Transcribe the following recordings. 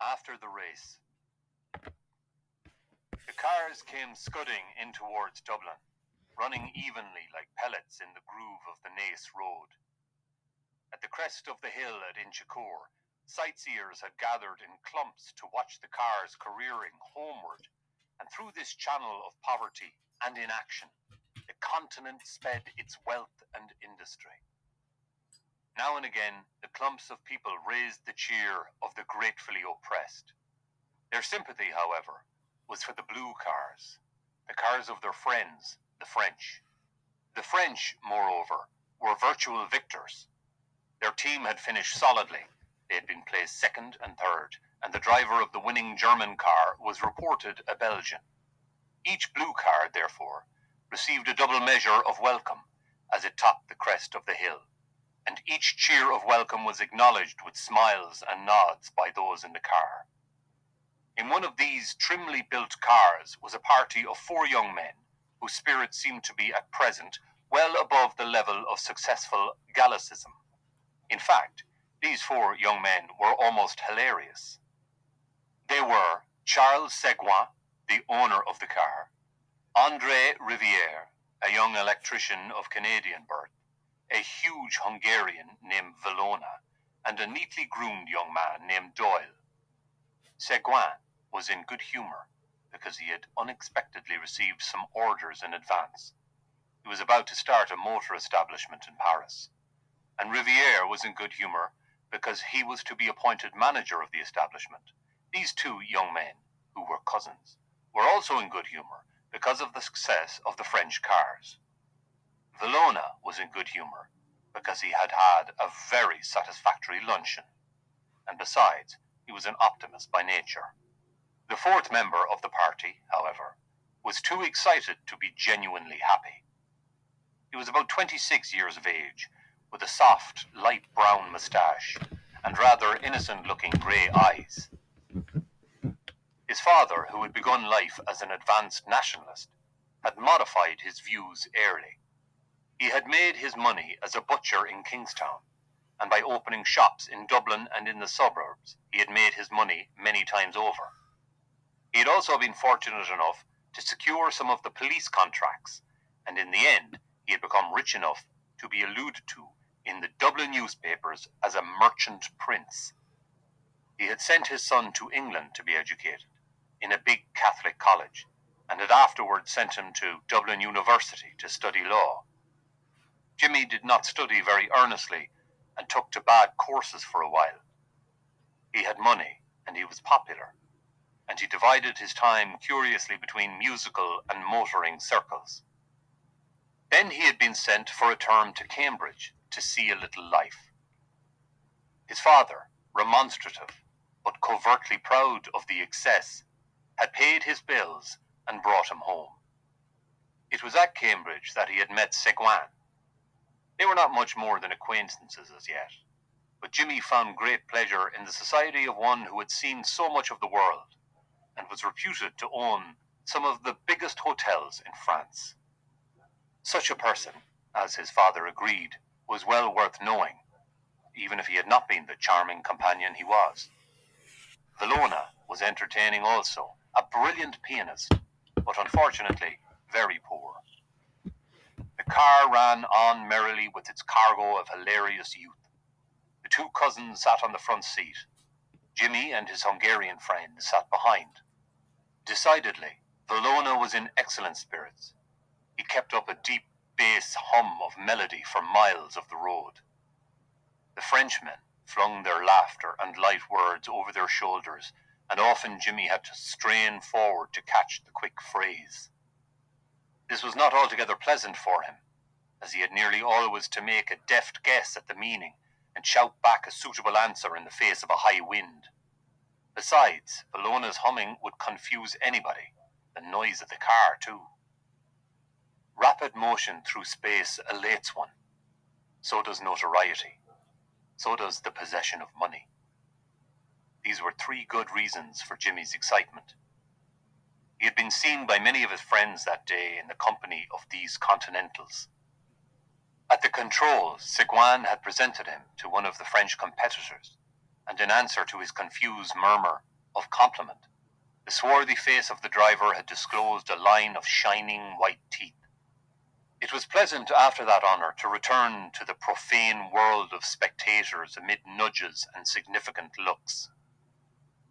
After the race, the cars came scudding in towards Dublin, running evenly like pellets in the groove of the Naas Road. At the crest of the hill at Inchicore, sightseers had gathered in clumps to watch the cars careering homeward, and through this channel of poverty and inaction, the continent sped its wealth and industry. Now and again, the clumps of people raised the cheer of the gratefully oppressed. Their sympathy, however, was for the blue cars, the cars of their friends, the French. The French, moreover, were virtual victors. Their team had finished solidly. They had been placed second and third, and the driver of the winning German car was reported a Belgian. Each blue car, therefore, received a double measure of welcome as it topped the crest of the hill, and each cheer of welcome was acknowledged with smiles and nods by those in the car. In one of these trimly built cars was a party of 4 young men whose spirits seemed to be at present well above the level of successful Gallicism. In fact, these 4 young men were almost hilarious. They were Charles Seguin, the owner of the car, André Rivière, a young electrician of Canadian birth, a huge Hungarian named Valona, and a neatly groomed young man named Doyle. Seguin was in good humour because he had unexpectedly received some orders in advance. He was about to start a motor establishment in Paris. And Rivière was in good humour because he was to be appointed manager of the establishment. These 2 young men, who were cousins, were also in good humour because of the success of the French cars. Valona was in good humour because he had had a very satisfactory luncheon, and besides, he was an optimist by nature. The 4th member of the party, however, was too excited to be genuinely happy. He was about 26 years of age, with a soft, light brown moustache and rather innocent-looking grey eyes. His father, who had begun life as an advanced nationalist, had modified his views early. He had made his money as a butcher in Kingstown, and by opening shops in Dublin and in the suburbs, he had made his money many times over. He had also been fortunate enough to secure some of the police contracts, and in the end, he had become rich enough to be alluded to in the Dublin newspapers as a merchant prince. He had sent his son to England to be educated in a big Catholic college, and had afterwards sent him to Dublin University to study law. Jimmy did not study very earnestly and took to bad courses for a while. He had money and he was popular, and he divided his time curiously between musical and motoring circles. Then he had been sent for a term to Cambridge to see a little life. His father, remonstrative but covertly proud of the excess, had paid his bills and brought him home. It was at Cambridge that he had met Seguin. They were not much more than acquaintances as yet, but Jimmy found great pleasure in the society of one who had seen so much of the world and was reputed to own some of the biggest hotels in France. Such a person, as his father agreed, was well worth knowing, even if he had not been the charming companion he was. Valona was entertaining also, a brilliant pianist, but unfortunately very poor. The car ran on merrily with its cargo of hilarious youth. The 2 cousins sat on the front seat. Jimmy and his Hungarian friend sat behind. Decidedly, Valona was in excellent spirits. He kept up a deep bass hum of melody for miles of the road. The Frenchmen flung their laughter and light words over their shoulders, and often Jimmy had to strain forward to catch the quick phrase. This was not altogether pleasant for him, as he had nearly always to make a deft guess at the meaning and shout back a suitable answer in the face of a high wind. Besides, Vallona's humming would confuse anybody, the noise of the car too. Rapid motion through space elates one. So does notoriety. So does the possession of money. These were 3 good reasons for Jimmy's excitement. He had been seen by many of his friends that day in the company of these continentals. At the controls, Seguin had presented him to one of the French competitors, and in answer to his confused murmur, of compliment. The swarthy face of the driver had disclosed a line of shining white teeth. It was pleasant after that honour to return to the profane world of spectators amid nudges and significant looks.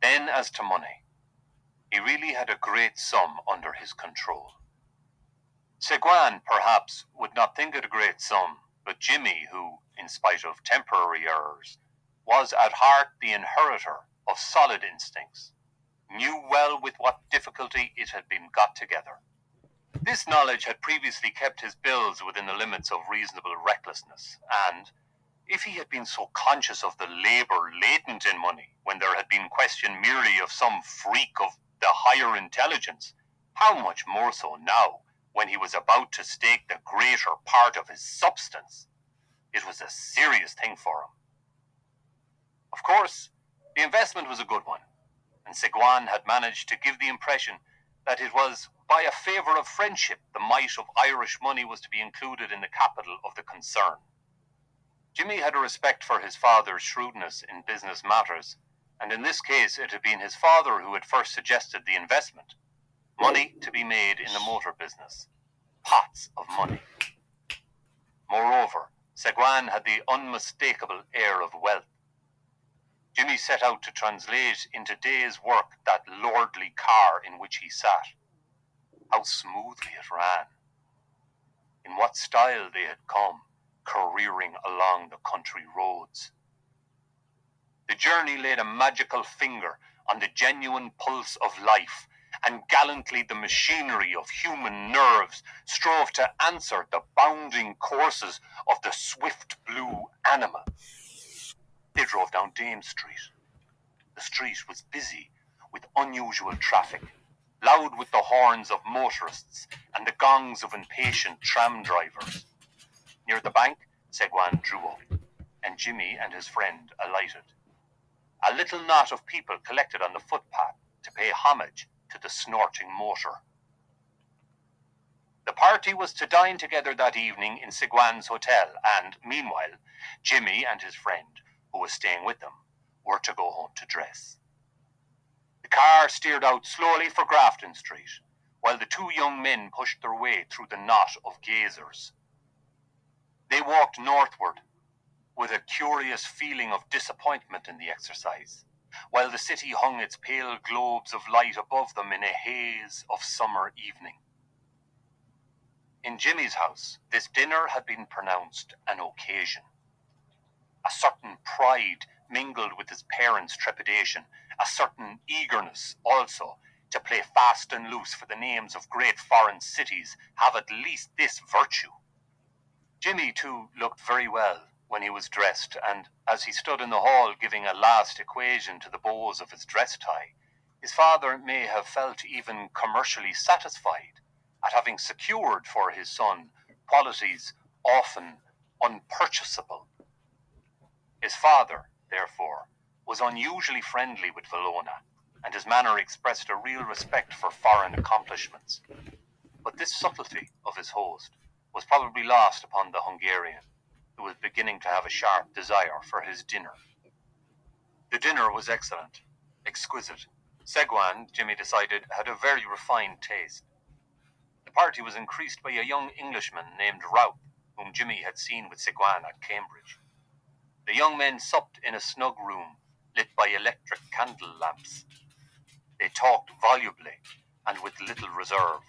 Then as to money, he really had a great sum under his control. Seguin, perhaps, would not think it a great sum, but Jimmy, who, in spite of temporary errors, was at heart the inheritor of solid instincts, knew well with what difficulty it had been got together. This knowledge had previously kept his bills within the limits of reasonable recklessness, and if he had been so conscious of the labour latent in money when there had been question merely of some freak of the higher intelligence, how much more so now when he was about to stake the greater part of his substance? It was a serious thing for him. Of course, the investment was a good one, and Seguin had managed to give the impression that it was by a favour of friendship the mite of Irish money was to be included in the capital of the concern. Jimmy had a respect for his father's shrewdness in business matters, and in this case it had been his father who had first suggested the investment. Money to be made in the motor business. Pots of money. Moreover, Seguin had the unmistakable air of wealth. Jimmy set out to translate into days' work that lordly car in which he sat. How smoothly it ran. In what style they had come, careering along the country roads. The journey laid a magical finger on the genuine pulse of life, and gallantly the machinery of human nerves strove to answer the bounding courses of the swift blue anima. They drove down Dame Street. The street was busy with unusual traffic, loud with the horns of motorists and the gongs of impatient tram drivers. Near the bank, Seguin drew up, and Jimmy and his friend alighted. A little knot of people collected on the footpath to pay homage to the snorting motor. The party was to dine together that evening in Seguin's hotel, and, meanwhile, Jimmy and his friend, who was staying with them, were to go home to dress. The car steered out slowly for Grafton Street, while the two young men pushed their way through the knot of gazers. They walked northward, with a curious feeling of disappointment in the exercise, while the city hung its pale globes of light above them in a haze of summer evening. In Jimmy's house, this dinner had been pronounced an occasion. A certain pride mingled with his parents' trepidation, a certain eagerness also to play fast and loose, for the names of great foreign cities have at least this virtue. Jimmy, too, looked very well when he was dressed, and as he stood in the hall giving a last equation to the bows of his dress tie, his father may have felt even commercially satisfied at having secured for his son qualities often unpurchasable. His father, therefore, was unusually friendly with Valona, and his manner expressed a real respect for foreign accomplishments. But this subtlety of his host was probably lost upon the Hungarian, who was beginning to have a sharp desire for his dinner. The dinner was excellent, exquisite. Seguin, Jimmy decided, had a very refined taste. The party was increased by a young Englishman named Routh, whom Jimmy had seen with Seguin at Cambridge. The young men supped in a snug room, lit by electric candle lamps. They talked volubly and with little reserve.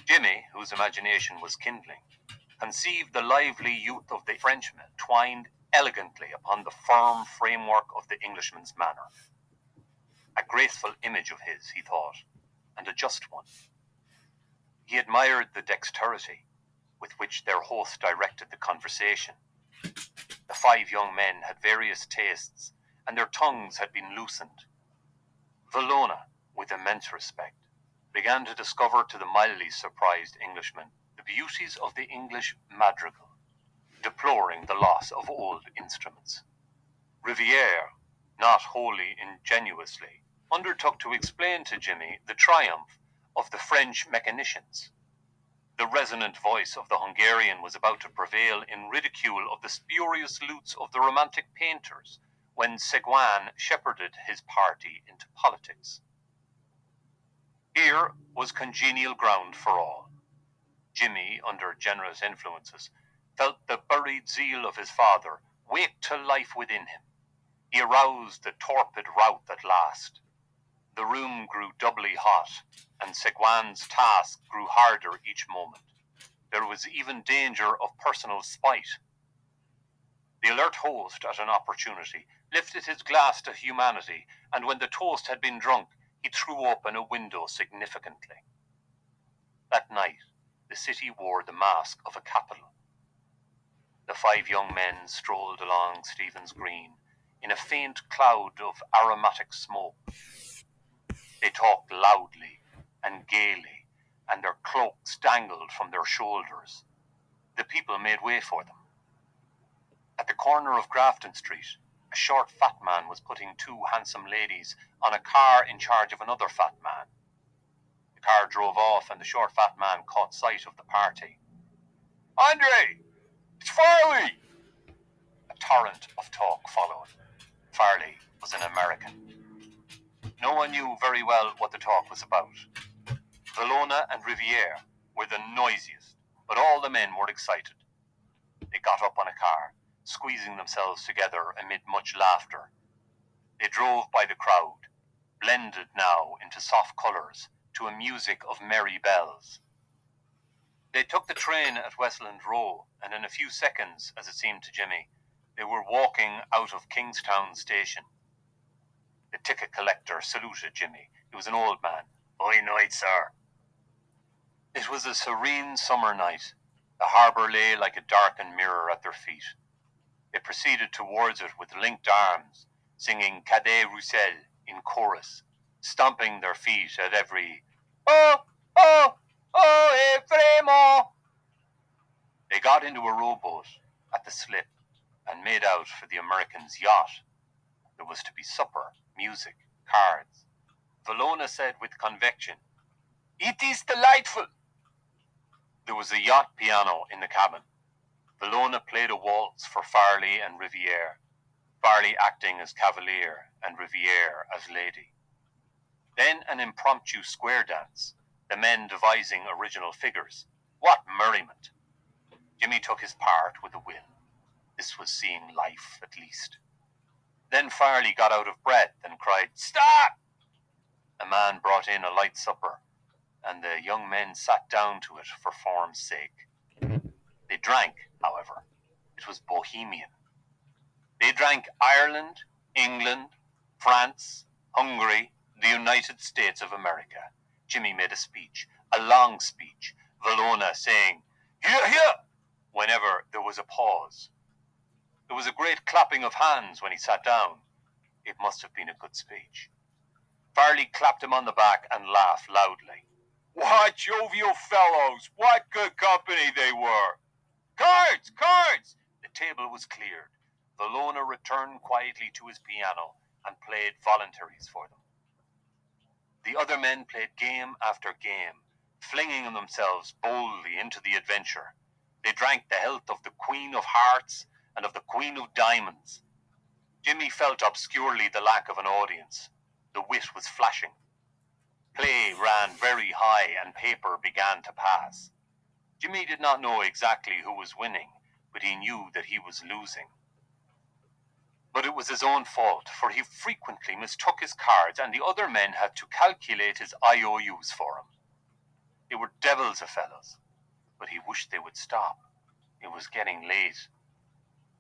Jimmy, whose imagination was kindling, conceived the lively youth of the Frenchman twined elegantly upon the firm framework of the Englishman's manner. A graceful image of his, he thought, and a just one. He admired the dexterity with which their host directed the conversation. The five young men had various tastes, and their tongues had been loosened. Valona, with immense respect, began to discover to the mildly surprised Englishman the beauties of the English madrigal, deploring the loss of old instruments. Riviere, not wholly ingenuously, undertook to explain to Jimmy the triumph of the French mechanicians. The resonant voice of the Hungarian was about to prevail in ridicule of the spurious lutes of the romantic painters, when Seguin shepherded his party into politics. Here was congenial ground for all. Jimmy, under generous influences, felt the buried zeal of his father wake to life within him. He aroused the torpid rout at last. The room grew doubly hot, and Seguin's task grew harder each moment. There was even danger of personal spite. The alert host, at an opportunity, lifted his glass to humanity, and when the toast had been drunk, he threw open a window significantly. That night, the city wore the mask of a capital. The 5 young men strolled along Stephen's Green in a faint cloud of aromatic smoke. They talked loudly and gaily, and their cloaks dangled from their shoulders. The people made way for them. At the corner of Grafton Street, a short fat man was putting 2 handsome ladies on a car in charge of another fat man. The car drove off and the short fat man caught sight of the party. "Andre! It's Farley!" A torrent of talk followed. Farley was an American. No one knew very well what the talk was about. Valona and Riviere were the noisiest, but all the men were excited. They got up on a car, squeezing themselves together amid much laughter. They drove by the crowd, blended now into soft colours, to a music of merry bells. They took the train at Westland Row, and in a few seconds, as it seemed to Jimmy, they were walking out of Kingstown station. The ticket collector saluted Jimmy. He was an old man. "By night, sir." It was a serene summer night. The harbour lay like a darkened mirror at their feet. They proceeded towards it with linked arms, singing Cadet Roussel in chorus, stomping their feet at every "Oh, oh, oh, vraiment." They got into a rowboat at the slip and made out for the American's yacht. There was to be supper, music, cards. Valona said with conviction, "It is delightful." There was a yacht piano in the cabin. Valona played a waltz for Farley and Riviere, Farley acting as cavalier and Riviere as lady. Then an impromptu square dance, the men devising original figures. What merriment! Jimmy took his part with a will. This was seeing life, at least. Then Farley got out of breath and cried, "Stop!" A man brought in a light supper, and the young men sat down to it for form's sake. They drank, however. It was bohemian. They drank Ireland, England, France, Hungary, the United States of America. Jimmy made a speech, a long speech, Valona saying, "Hear, hear," whenever there was a pause. There was a great clapping of hands when he sat down. It must have been a good speech. Farley clapped him on the back and laughed loudly. What jovial fellows! What good company they were! "Cards! Cards!" The table was cleared. Valona returned quietly to his piano and played voluntaries for them. The other men played game after game, flinging themselves boldly into the adventure. They drank the health of the Queen of Hearts and of the Queen of Diamonds. Jimmy felt obscurely the lack of an audience. The wit was flashing. Play ran very high and paper began to pass. Jimmy did not know exactly who was winning, but he knew that he was losing. But it was his own fault, for he frequently mistook his cards and the other men had to calculate his IOUs for him. They were devils of fellows, but he wished they would stop. It was getting late.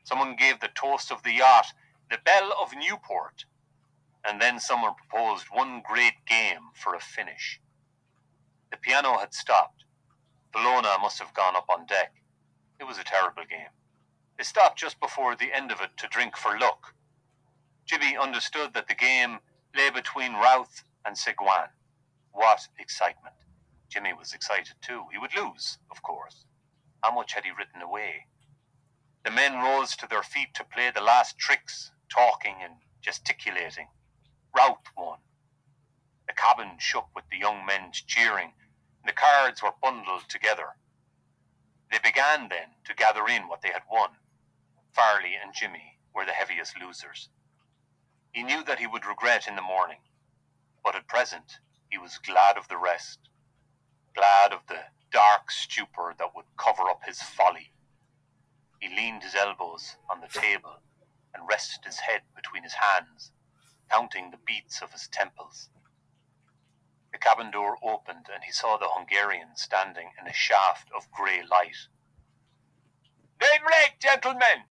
Someone gave the toast of the yacht, the Belle of Newport, and then someone proposed one great game for a finish. The piano had stopped. Valona must have gone up on deck. It was a terrible game. They stopped just before the end of it to drink for luck. Jimmy understood that the game lay between Routh and Seguin. What excitement! Jimmy was excited too. He would lose, of course. How much had he written away? The men rose to their feet to play the last tricks, talking and gesticulating. Routh won. The cabin shook with the young men's cheering. The cards were bundled together. They began then to gather in what they had won. Farley and Jimmy were the heaviest losers. He knew that he would regret in the morning, but at present he was glad of the rest, glad of the dark stupor that would cover up his folly. He leaned his elbows on the table and rested his head between his hands, counting the beats of his temples. The cabin door opened and he saw the Hungarian standing in a shaft of grey light. "Daybreak, gentlemen!"